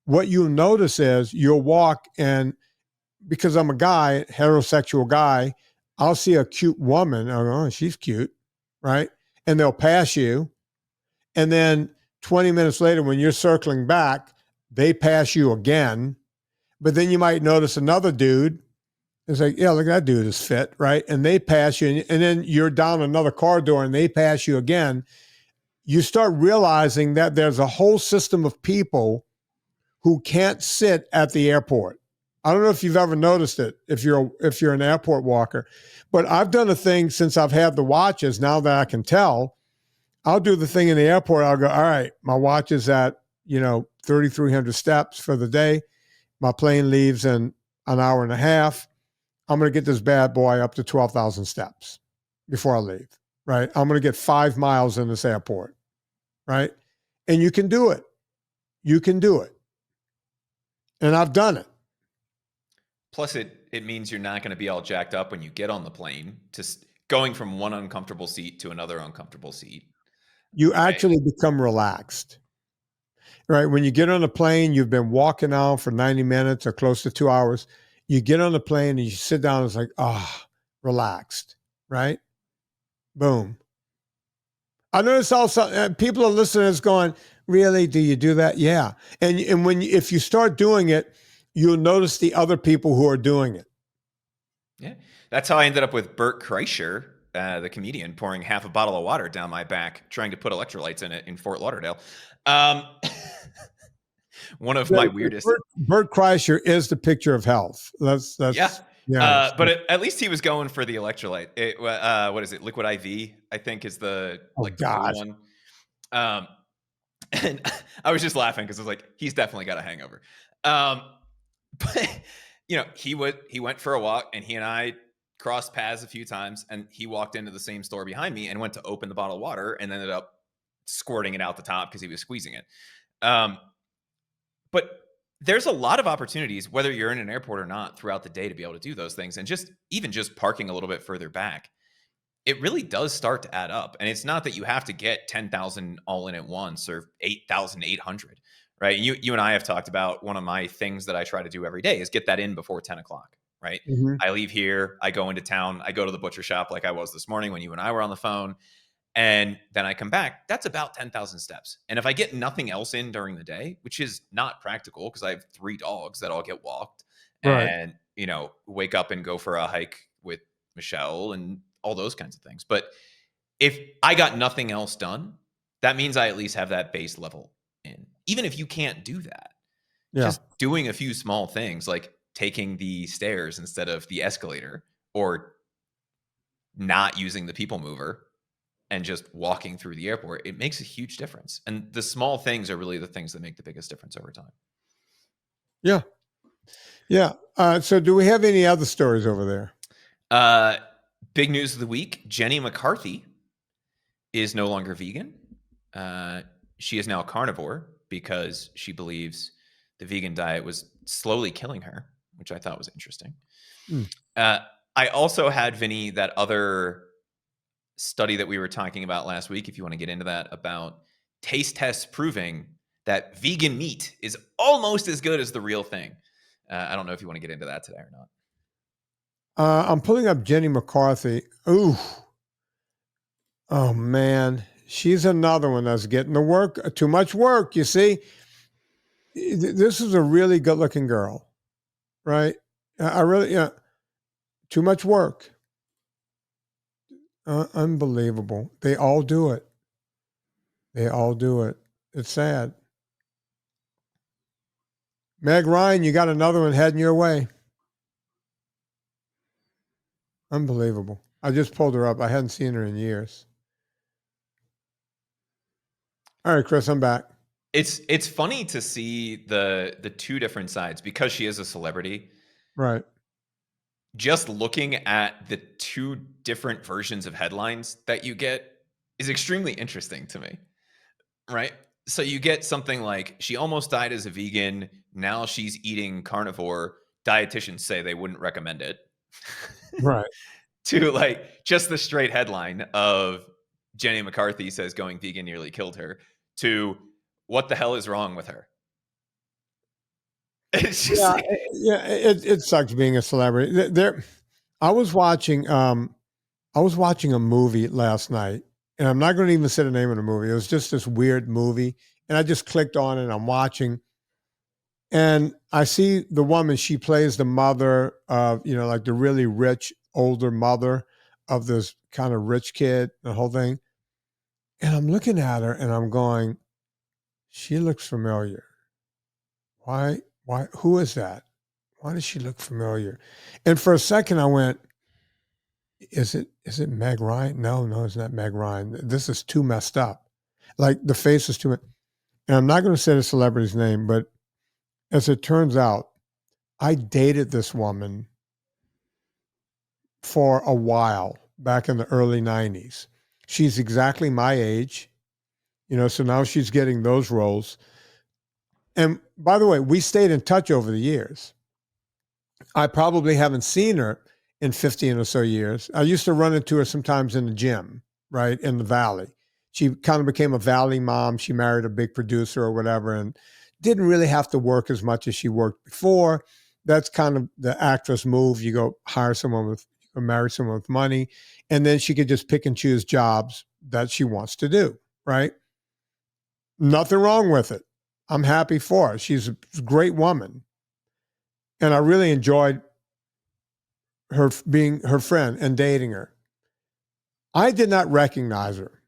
Speaker 1: What you'll notice is you'll walk, and because I'm a guy, heterosexual guy, I'll see a cute woman. Oh, she's cute, right? And they'll pass you. And then 20 minutes later, when you're circling back, they pass you again. But then you might notice another dude. It's like, yeah, look, that dude is fit, right? And they pass you, and then you're down another corridor and they pass you again. You start realizing that there's a whole system of people who can't sit at the airport. I don't know if you've ever noticed it, if you're an airport walker, but I've done a thing since I've had the watches. Now that I can tell, I'll do the thing in the airport. I'll go, all right, my watch is at 3,300 steps for the day. My plane leaves in an hour and a half. I'm going to get this bad boy up to 12,000 steps before I leave, right? I'm going to get 5 miles in this airport, right? And you can do it. You can do it. And I've done it.
Speaker 2: Plus, it means you're not going to be all jacked up when you get on the plane, to going from one uncomfortable seat to another uncomfortable seat.
Speaker 1: You actually become relaxed, right? When you get on a plane, you've been walking out for 90 minutes or close to 2 hours. You get on the plane and you sit down. It's like, relaxed, right? Boom. I notice also people are listening. It's going, really? Do you do that? Yeah. And if you start doing it, you'll notice the other people who are doing it.
Speaker 2: Yeah, that's how I ended up with Bert Kreischer, the comedian, pouring half a bottle of water down my back, trying to put electrolytes in it in Fort Lauderdale. One of my weirdest.
Speaker 1: Bert Kreischer is the picture of health. That's
Speaker 2: yeah. But at least he was going for the electrolyte. What is it? Liquid IV, I think, is the the blue one. And I was just laughing because I was like, he's definitely got a hangover. But he went for a walk, and he and I crossed paths a few times, and he walked into the same store behind me and went to open the bottle of water and ended up squirting it out the top because he was squeezing it. But there's a lot of opportunities, whether you're in an airport or not, throughout the day to be able to do those things. And just parking a little bit further back, it really does start to add up. And it's not that you have to get 10,000 all in at once or 8,800, right? And you and I have talked about one of my things that I try to do every day is get that in before 10 o'clock, right? Mm-hmm. I leave here, I go into town, I go to the butcher shop like I was this morning when you and I were on the phone. And then I come back, that's about 10,000 steps. And if I get nothing else in during the day, which is not practical because I have 3 dogs that all get walked, right, and, wake up and go for a hike with Michelle and all those kinds of things. But if I got nothing else done, that means I at least have that base level in. Even if you can't do that,
Speaker 1: Yeah.
Speaker 2: just doing a few small things like taking the stairs instead of the escalator, or not using the people mover and just walking through the airport, it makes a huge difference. And the small things are really the things that make the biggest difference over time.
Speaker 1: Yeah. Yeah. So do we have any other stories over there?
Speaker 2: Big news of the week. Jenny McCarthy is no longer vegan. She is now carnivore because she believes the vegan diet was slowly killing her, which I thought was interesting. I also had, Vinny, that other study that we were talking about last week, if you want to get into that, about taste tests proving that vegan meat is almost as good as the real thing. I don't know if you want to get into that today or not.
Speaker 1: I'm pulling up Jenny McCarthy. Ooh. Oh, man. She's another one that's getting the work, too much work, you see. This is a really good-looking girl, right? Too much work. Unbelievable. They all do it. They all do it. It's sad. Meg Ryan, you got another one heading your way. Unbelievable. I just pulled her up. I hadn't seen her in years. All right, Chris, I'm back.
Speaker 2: It's funny to see the two different sides because she is a celebrity.
Speaker 1: Right.
Speaker 2: Just looking at the two different versions of headlines that you get is extremely interesting to me. Right? So you get something like, she almost died as a vegan, now she's eating carnivore, dietitians say they wouldn't recommend it.
Speaker 1: Right.
Speaker 2: To like just the straight headline of Jenny McCarthy says going vegan nearly killed her, to what the hell is wrong with her? It's just
Speaker 1: it sucks being a celebrity. I was watching a movie last night, and I'm not going to even say the name of the movie. It was just this weird movie, and I just clicked on it. And I'm watching, and I see the woman. She plays the mother of, like the really rich older mother of this kind of rich kid, the whole thing. And I'm looking at her, and I'm going, she looks familiar. Why? Who is that? Why does she look familiar? And for a second, I went, is it Meg Ryan? No, it's not Meg Ryan. This is too messed up. Like the face is too. And I'm not going to say the celebrity's name, but as it turns out, I dated this woman for a while back in the early 90s. She's exactly my age, so now she's getting those roles. And by the way, we stayed in touch over the years. I probably haven't seen her in 15 or so years. I used to run into her sometimes in the gym, right, in the Valley. She kind of became a Valley mom. She married a big producer or whatever and didn't really have to work as much as she worked before. That's kind of the actress move. You go hire someone or marry someone with money, and then she could just pick and choose jobs that she wants to do, right? Nothing wrong with it. I'm happy for her. She's a great woman. And I really enjoyed her being her friend and dating her. I did not recognize her.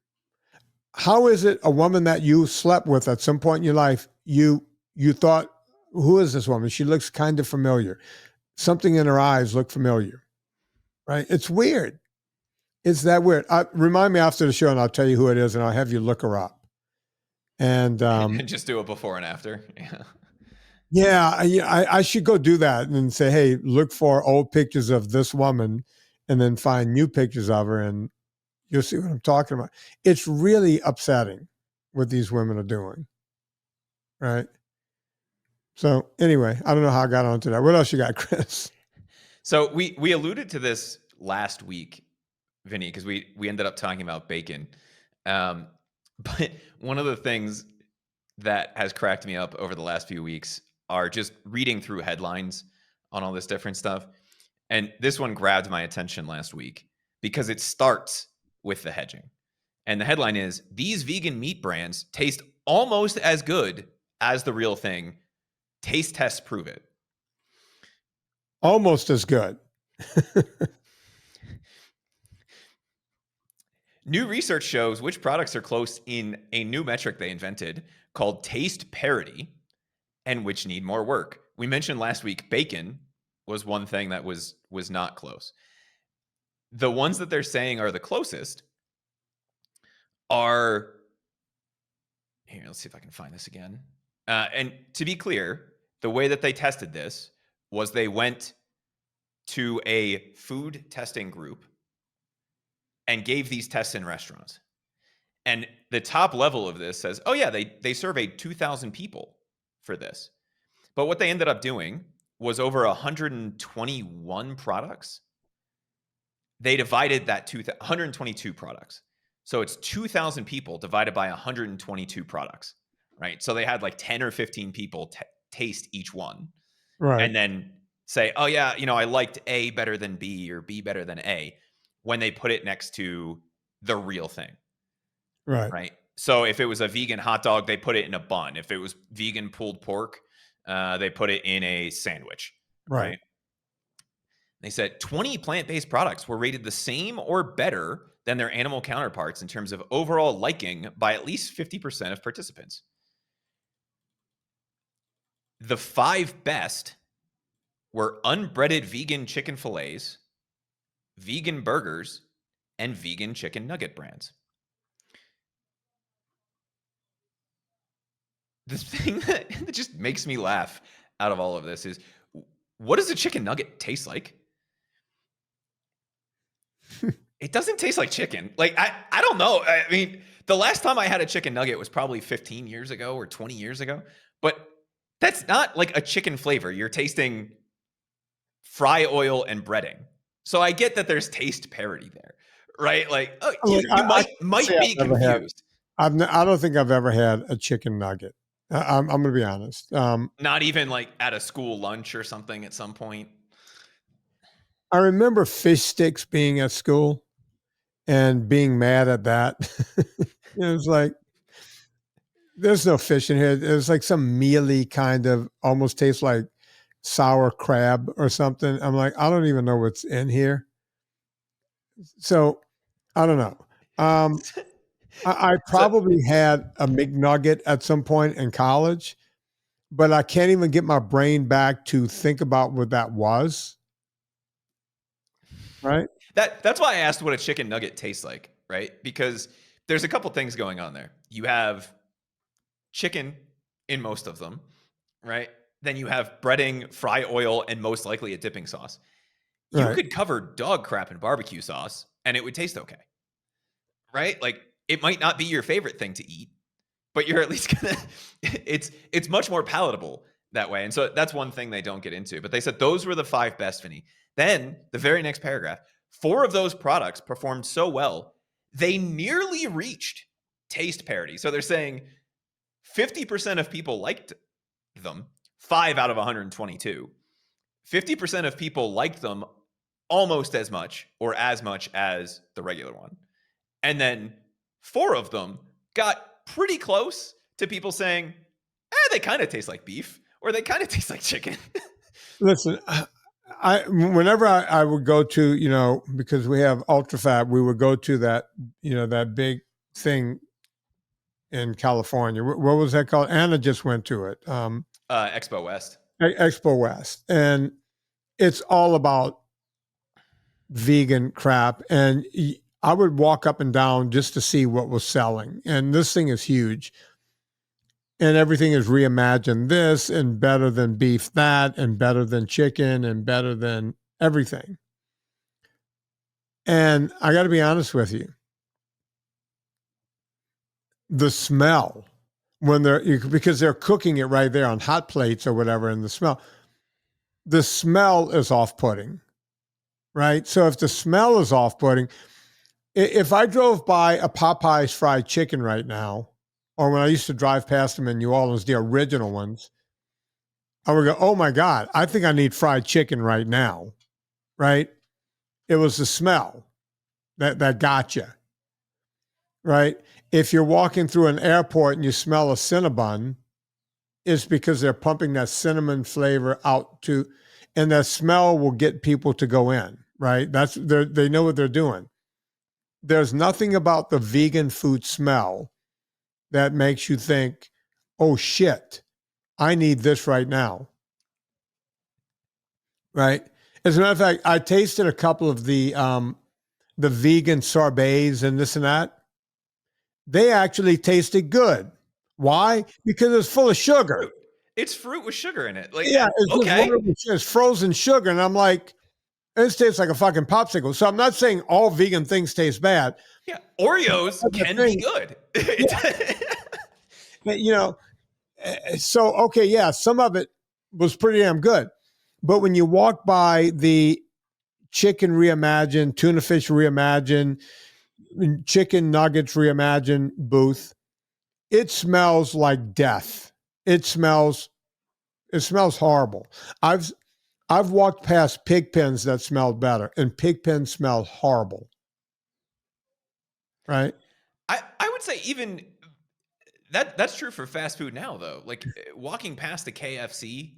Speaker 1: How is it a woman that you slept with at some point in your life, you thought, who is this woman? She looks kind of familiar. Something in her eyes looked familiar, right? It's weird. It's that weird. Remind me after the show and I'll tell you who it is and I'll have you look her up. And
Speaker 2: just do it before and after.
Speaker 1: Yeah, I should go do that and say, hey, look for old pictures of this woman and then find new pictures of her and you'll see what I'm talking about. It's really upsetting what these women are doing, right? So anyway, I don't know how I got onto that. What else you got, Chris?
Speaker 2: So we alluded to this last week, Vinny, because we ended up talking about bacon. But one of the things that has cracked me up over the last few weeks are just reading through headlines on all this different stuff. And this one grabbed my attention last week because it starts with the hedging. And the headline is, these vegan meat brands taste almost as good as the real thing. Taste tests prove it.
Speaker 1: Almost as good.
Speaker 2: New research shows which products are close in a new metric they invented called taste parity and which need more work. We mentioned last week bacon was one thing that was not close. The ones that they're saying are the closest are here. Let's see if I can find this again. And to be clear, the way that they tested this was they went to a food testing group and gave these tests in restaurants. And the top level of this says, oh yeah, they surveyed 2,000 people for this. But what they ended up doing was over 121 products. They divided that 122 products. So it's 2,000 people divided by 122 products, right? So they had like 10 or 15 people taste each one.
Speaker 1: Right.
Speaker 2: And then say, oh yeah, I liked A better than B or B better than A when they put it next to the real thing. Right. So if it was a vegan hot dog, they put it in a bun. If it was vegan pulled pork, they put it in a sandwich. Right. They said 20 plant-based products were rated the same or better than their animal counterparts in terms of overall liking by at least 50% of participants. The 5 best were unbreaded vegan chicken fillets, vegan burgers, and vegan chicken nugget brands. The thing that just makes me laugh out of all of this is, what does a chicken nugget taste like? It doesn't taste like chicken. Like, I don't know. I mean, the last time I had a chicken nugget was probably 15 years ago or 20 years ago. But that's not like a chicken flavor. You're tasting fry oil and breading. So I get that there's taste parity there, right? Like, you might be confused.
Speaker 1: I don't think I've ever had a chicken nugget. I'm going to be honest.
Speaker 2: Not even like at a school lunch or something at some point.
Speaker 1: I remember fish sticks being at school and being mad at that. It was like, there's no fish in here. It was like some mealy kind of, almost tastes like sour crab or something. I'm like, I don't even know what's in here. So I don't know. I probably had a McNugget at some point in college, but I can't even get my brain back to think about what that was. Right.
Speaker 2: That's why I asked what a chicken nugget tastes like, right? Because there's a couple things going on there. You have chicken in most of them, right? Then you have breading, fry oil, and most likely a dipping sauce. You could cover dog crap in barbecue sauce and it would taste okay, right? Like, it might not be your favorite thing to eat, but you're at least gonna, it's much more palatable that way. And so that's one thing they don't get into. But they said those were the 5 best, Vinnie. Then the very next paragraph, 4 of those products performed so well, they nearly reached taste parity. So they're saying 50% of people liked them, 5 out of 122. 50% of people liked them almost as much or as much as the regular one. And then 4 of them got pretty close to people saying, they kind of taste like beef or they kind of taste like chicken.
Speaker 1: Listen, whenever I would go to, because we have UltraFat, we would go to that, that big thing in California. What was that called? Anna just went to it.
Speaker 2: Expo West.
Speaker 1: Expo West. And it's all about vegan crap. And I would walk up and down just to see what was selling. And this thing is huge. And everything is reimagined this and better than beef that and better than chicken and better than everything. And I got to be honest with you. The smell when because they're cooking it right there on hot plates or whatever, and the smell is off-putting, right? So if the smell is off-putting, if I drove by a Popeye's fried chicken right now, or when I used to drive past them in New Orleans, the original ones, I would go, oh my God, I think I need fried chicken right now, right? It was the smell that got you, right? If you're walking through an airport and you smell a Cinnabon, it's because they're pumping that cinnamon flavor out and that smell will get people to go in, right? They know what they're doing. there's nothing about the vegan food smell that makes you think, oh shit, I need this right now. Right? As a matter of fact, I tasted a couple of the vegan sorbets and this and that. They actually tasted good. Why? Because it's full of sugar.
Speaker 2: It's fruit with sugar in it. Like,
Speaker 1: yeah, it's
Speaker 2: okay.
Speaker 1: It's frozen sugar. And I'm like, this tastes like a fucking popsicle. So I'm not saying all vegan things taste bad.
Speaker 2: Yeah. Oreos can be good.
Speaker 1: Yeah. So, okay, yeah, some of it was pretty damn good. But when you walk by the chicken reimagined, tuna fish reimagined, chicken nuggets reimagined booth, it smells like death. It smells horrible. I've walked past pig pens that smelled better, and pig pens smell horrible. Right?
Speaker 2: I would say even that's true for fast food now, though. Like walking past a KFC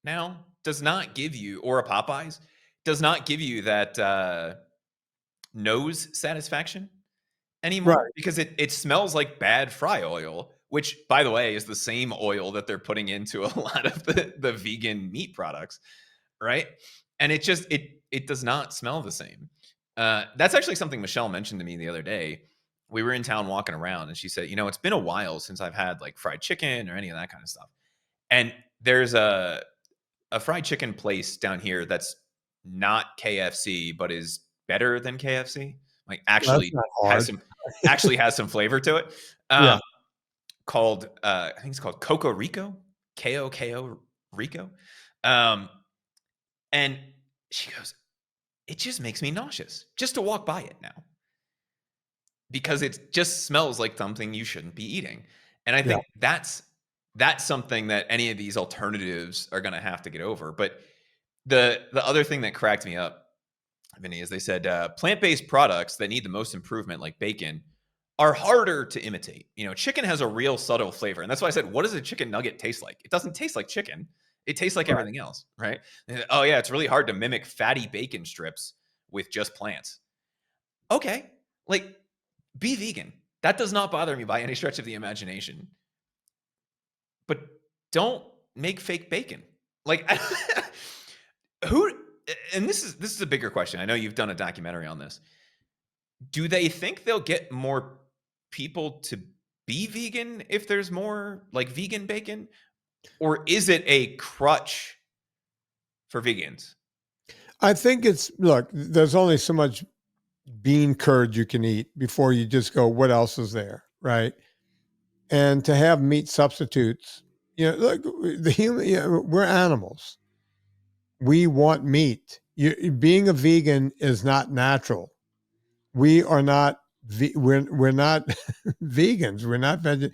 Speaker 2: now does not give you, or a Popeyes, does not give you that nose satisfaction anymore, right? Because it smells like bad fry oil, which, by the way, is the same oil that they're putting into a lot of the vegan meat products, right? And it just it does not smell the same. That's actually something Michelle mentioned to me the other day. We were in town walking around, and she said, it's been a while since I've had like fried chicken or any of that kind of stuff. And there's a fried chicken place down here that's not KFC, but is better than KFC. Like actually has some flavor to it. Called I think it's called Coco Rico, K-O-K-O Rico. And she goes, it just makes me nauseous just to walk by it now, because it just smells like something you shouldn't be eating. And I think that's something that any of these alternatives are going to have to get over. But the other thing that cracked me up, Vinnie, is they said plant-based products that need the most improvement, like bacon, are harder to imitate. Chicken has a real subtle flavor. And that's why I said, what does a chicken nugget taste like? It doesn't taste like chicken. It tastes like everything else, right? And, oh yeah, it's really hard to mimic fatty bacon strips with just plants. Okay, like, be vegan. That does not bother me by any stretch of the imagination. But don't make fake bacon. Like, who? And this is a bigger question. I know you've done a documentary on this. Do they think they'll get more people to be vegan if there's more like vegan bacon, or is it a crutch for vegans?
Speaker 1: I think look, there's only so much bean curd you can eat before you just go, what else is there, right? And to have meat substitutes, look, the human, we're animals. We want meat. Being a vegan is not natural. We are not. We're not vegans. We're not vegan.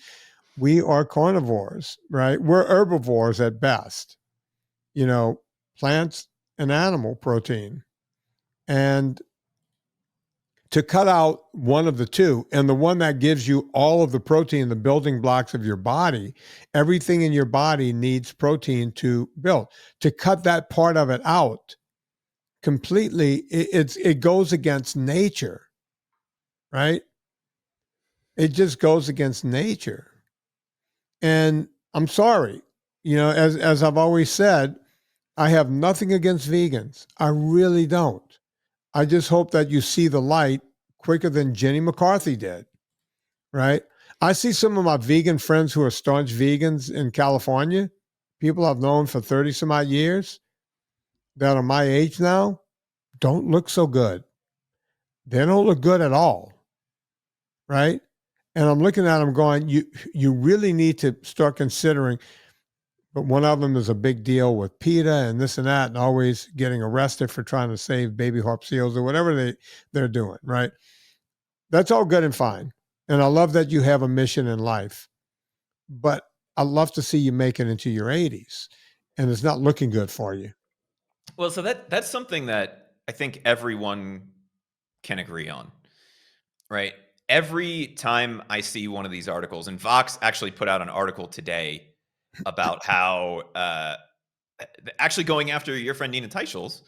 Speaker 1: We are carnivores, right? We're herbivores at best. Plants and animal protein, and to cut out one of the two, and the one that gives you all of the protein, the building blocks of your body, everything in your body needs protein to build. To cut that part of it out completely, it goes against nature, right? It just goes against nature. And I'm sorry, as I've always said, I have nothing against vegans. I really don't. I just hope that you see the light quicker than Jenny McCarthy did, right? I see some of my vegan friends who are staunch vegans in California, people I've known for 30 some odd years that are my age now, don't look so good. They don't look good at all, right? And I'm looking at them going, you really need to start considering. But one of them is a big deal with PETA and this and that, and always getting arrested for trying to save baby harp seals or whatever they're doing, right? That's all good and fine. And I love that you have a mission in life. But I'd love to see you make it into your 80s. And it's not looking good for you.
Speaker 2: Well, so that's something that I think everyone can agree on, right? Every time I see one of these articles, and Vox actually put out an article today about how actually going after your friend Nina Teicholz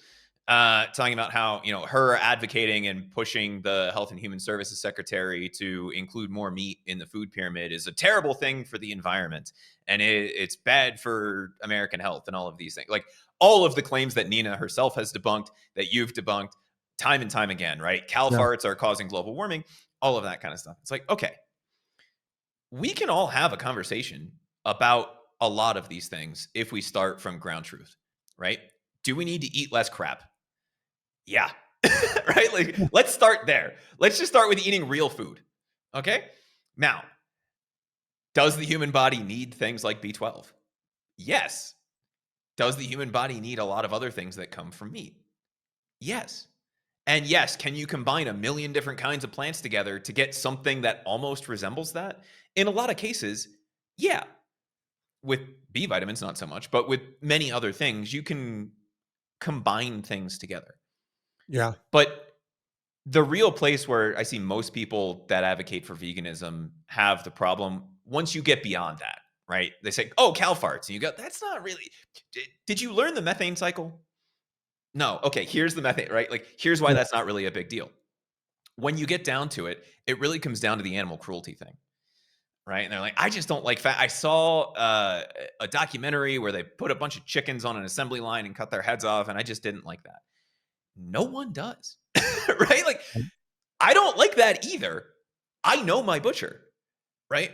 Speaker 2: talking about how, her advocating and pushing the Health and Human Services Secretary to include more meat in the food pyramid is a terrible thing for the environment. And it's bad for American health and all of these things. Like all of the claims that Nina herself has debunked, that you've debunked time and time again, right? Cow farts are causing global warming, all of that kind of stuff. It's like, okay, we can all have a conversation about a lot of these things if we start from ground truth, right? Do we need to eat less crap? Yeah. Right? Like, let's start there. Let's just start with eating real food. Okay. Now, does the human body need things like B12? Yes. Does the human body need a lot of other things that come from meat? Yes. And yes, can you combine a million different kinds of plants together to get something that almost resembles that? In a lot of cases, yeah. With B vitamins, not so much, but with many other things, you can combine things together.
Speaker 1: Yeah.
Speaker 2: But the real place where I see most people that advocate for veganism have the problem, once you get beyond that, right? They say, oh, cow farts. And you go, that's not really, did you learn the methane cycle? No. Okay, here's the methane, right? Like, here's why that's not really a big deal. When you get down to it, it really comes down to the animal cruelty thing, right? And they're like, I just don't like fat. I saw a documentary where they put a bunch of chickens on an assembly line and cut their heads off, and I just didn't like that. No one does, right? Like, I don't like that either. I know my butcher, right?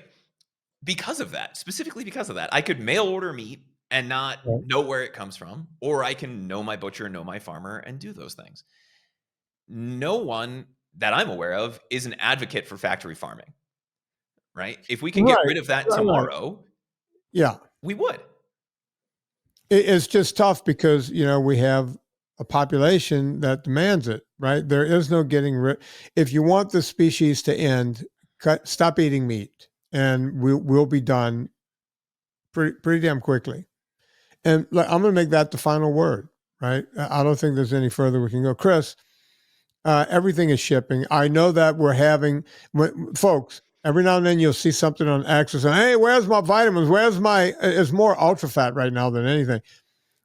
Speaker 2: Because of that, specifically because of that. I could mail order meat and not know where it comes from, or I can know my butcher, know my farmer, and do those things. No one that I'm aware of is an advocate for factory farming, right? If we can get rid of that tomorrow, we would.
Speaker 1: It's just tough because, we have a population that demands it, right? There is no getting rid. If you want the species to end, stop eating meat, and we'll be done pretty damn quickly. And I'm going to make that the final word, right? I don't think there's any further we can go. Chris, everything is shipping. I know that we're having, folks, every now and then you'll see something on X and say, hey, where's my vitamins? It's more ultra fat right now than anything.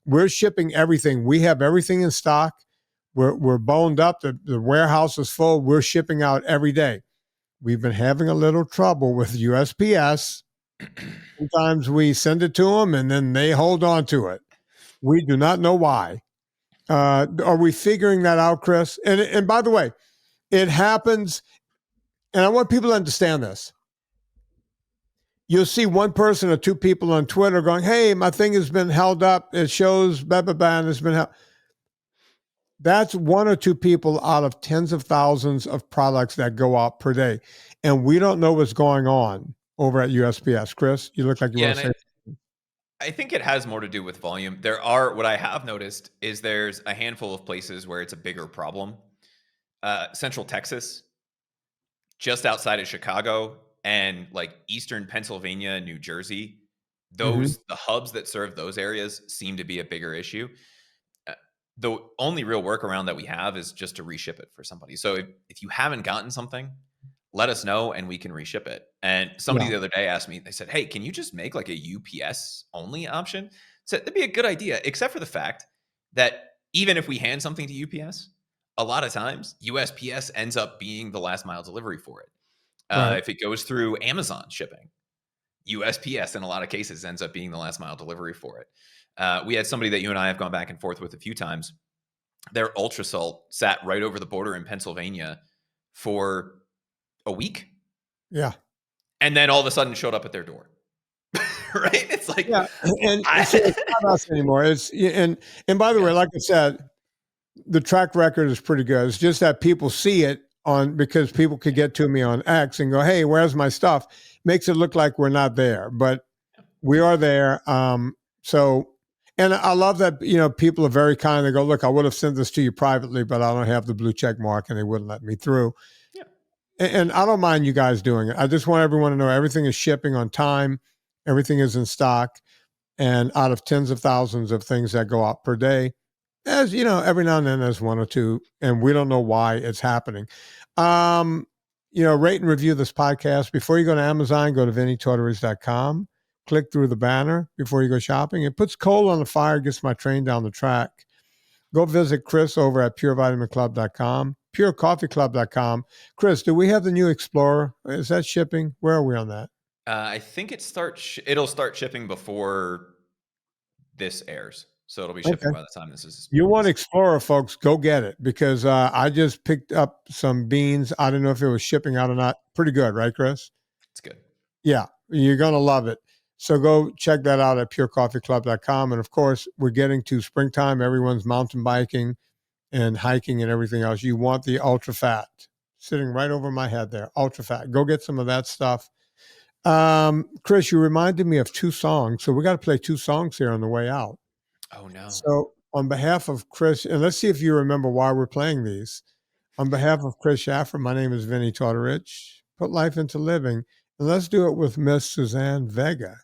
Speaker 1: We're shipping everything. We have everything in stock. We're boned up. The warehouse is full. We're shipping out every day. We've been having a little trouble with USPS. Sometimes we send it to them and then they hold on to it. We do not know why. Are we figuring that out, Chris? And by the way, it happens, and I want people to understand this. You'll see one person or two people on Twitter going, hey, my thing has been held up. It shows blah, blah, blah, and it's been held. That's one or two people out of tens of thousands of products that go out per day. And we don't know what's going on over at USPS. Chris, you look like you want to say something.
Speaker 2: I think it has more to do with volume. What I have noticed is there's a handful of places where it's a bigger problem. Central Texas, just outside of Chicago, and like Eastern Pennsylvania, New Jersey, the hubs that serve those areas seem to be a bigger issue. The only real workaround that we have is just to reship it for somebody. So if you haven't gotten something, let us know and we can reship it. And somebody the other day asked me, they said, hey, can you just make like a UPS only option? So that'd be a good idea, except for the fact that even if we hand something to UPS, a lot of times USPS ends up being the last mile delivery for it. If it goes through Amazon shipping, USPS in a lot of cases ends up being the last mile delivery for it. We had somebody that you and I have gone back and forth with a few times. Their Ultra Salt sat right over the border in Pennsylvania for a week.
Speaker 1: Yeah.
Speaker 2: And then all of a sudden showed up at their door. Right? It's like,
Speaker 1: and it's not us anymore. And by the way, like I said, the track record is pretty good. It's just that people see it because people could get to me on X and go, hey, where's my stuff? Makes it look like we're not there, but we are there. And I love that, people are very kind. They go, look, I would have sent this to you privately, but I don't have the blue check mark and they wouldn't let me through. Yeah. And I don't mind you guys doing it. I just want everyone to know everything is shipping on time. Everything is in stock. And out of tens of thousands of things that go out per day, as every now and then there's one or two, and we don't know why it's happening. Rate and review this podcast. Before you go to Amazon, go to VinnieTortorich.com. Click through the banner before you go shopping. It puts coal on the fire, gets my train down the track. Go visit Chris over at purevitaminclub.com, purecoffeeclub.com. Chris, do we have the new Explorer? Is that shipping? Where are we on that?
Speaker 2: I think it'll start shipping before this airs. So it'll be shipping by the time this is.
Speaker 1: You want Explorer, folks, go get it, because I just picked up some beans. I don't know if it was shipping out or not. Pretty good, right, Chris?
Speaker 2: It's good.
Speaker 1: Yeah, you're going to love it. So go check that out at purecoffeeclub.com. And of course, we're getting to springtime. Everyone's mountain biking and hiking and everything else. You want the ultra fat sitting right over my head there. Ultra fat. Go get some of that stuff. Chris, you reminded me of 2 songs. So we got to play 2 songs here on the way out.
Speaker 2: Oh, no.
Speaker 1: So on behalf of Chris, and let's see if you remember why we're playing these. On behalf of Chris Shaffer, my name is Vinnie Tortorich. Put life into living. And let's do it with Miss Suzanne Vega.